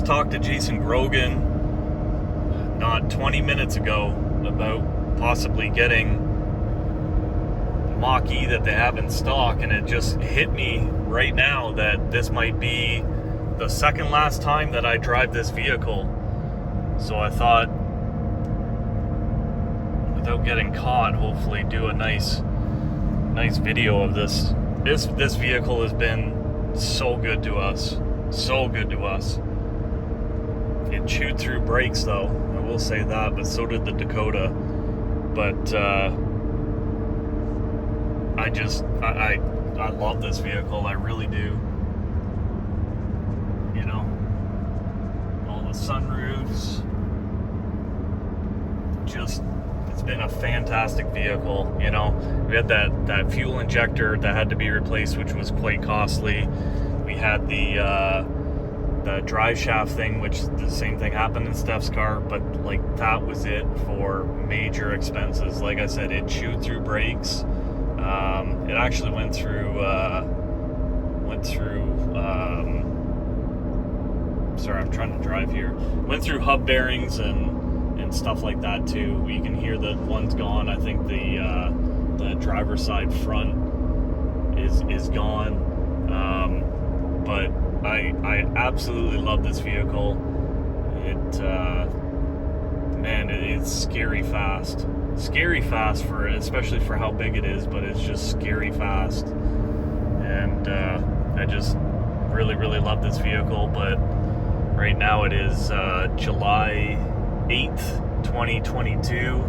just talked to Jason Grogan not 20 minutes ago about possibly getting the Mach-E that they have in stock, and it just hit me right now that this might be the second last time that I drive this vehicle. So I thought, without getting caught, hopefully do a nice video of this. This vehicle has been so good to us. So good to us. It chewed through brakes though, I will say that, but so did the Dakota. But I love this vehicle, I really do. You know, all the sunroofs, it's been a fantastic vehicle. You know, we had that fuel injector that had to be replaced, which was quite costly. We had the drive shaft thing, which the same thing happened in Steph's car, but like that was it for major expenses. Like I said, it chewed through brakes. It actually went through sorry, I'm trying to drive here. Went through hub bearings and stuff like that too. You can hear that one's gone. I think the driver's side front is gone. But I absolutely love this vehicle. It's scary fast. Scary fast especially for how big it is, but it's just scary fast. And I just really love this vehicle. But right now it is July 8th, 2022,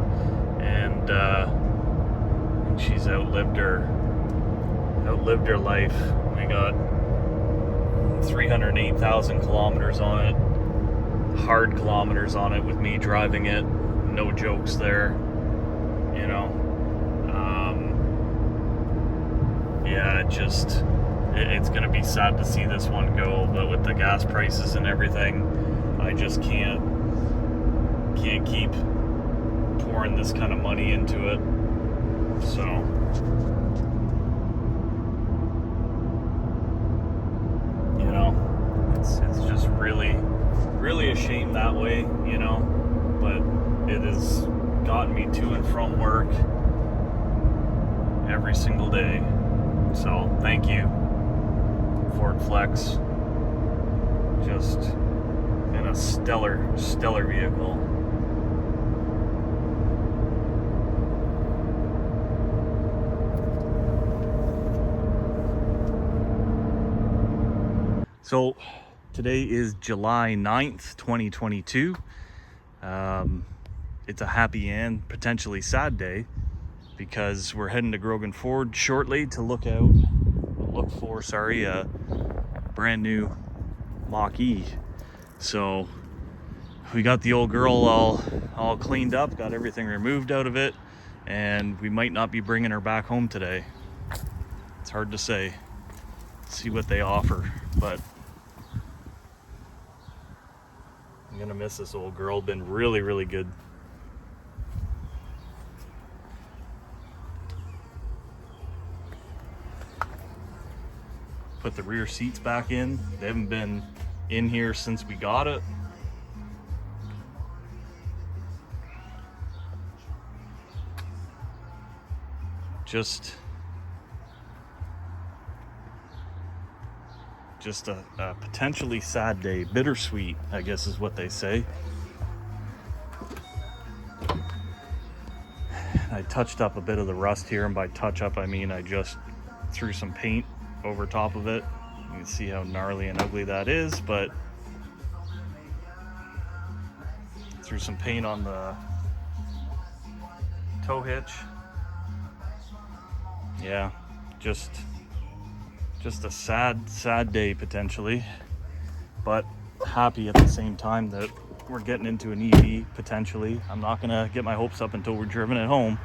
and she's outlived her life. We got 308,000 kilometers on it, hard kilometers on it with me driving it, no jokes there, you know. Yeah, it's gonna be sad to see this one go, but with the gas prices and everything, I just can't keep pouring this kind of money into it. So you know, it's just really a shame that way, you know, but it has gotten me to and from work every single day. So thank you, Ford Flex. Just been a stellar vehicle. So today is July 9th, 2022. It's a happy and potentially sad day because we're heading to Grogan Ford shortly to look for a brand new Mach-E. So we got the old girl all cleaned up, got everything removed out of it, and we might not be bringing her back home today. It's hard to say. See what they offer, but I'm gonna miss this old girl. Been really good. Put the rear seats back in. They haven't been in here since we got it. Just a potentially sad day. Bittersweet, I guess is what they say. I touched up a bit of the rust here, and by touch up I mean I just threw some paint over top of it. You can see how gnarly and ugly that is, but threw some paint on the tow hitch. Yeah, just a sad day potentially, but happy at the same time that we're getting into an EV potentially. I'm not gonna get my hopes up until we're driven at home.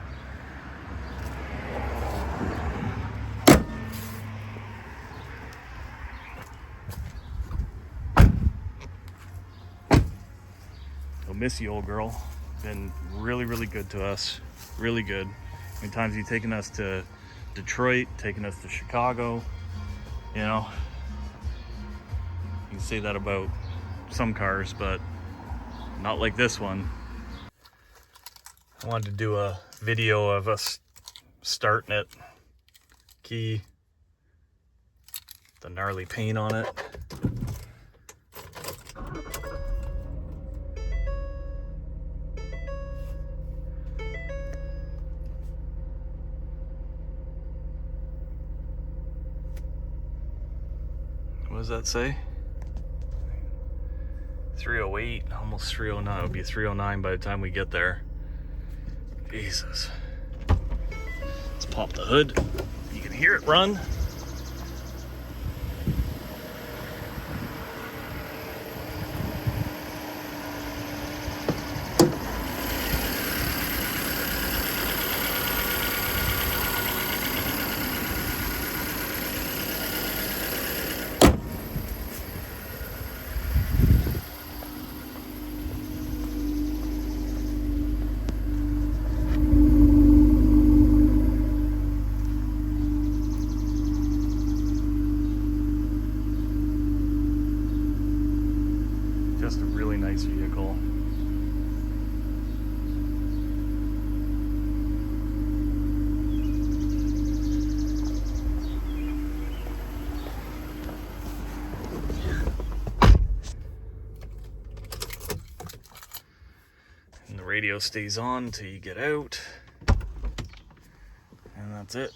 I'll miss you, old girl. Been really good to us. Really good. How many times have you taken us to Detroit, taking us to Chicago? You know, you can say that about some cars, but not like this one. I wanted to do a video of us starting it. Key, the gnarly paint on it. What does that say? 308, almost 309. It would be 309 by the time we get there. Jesus. Let's pop the hood. You can hear it run. Just a really nice vehicle. And the radio stays on until you get out. And that's it.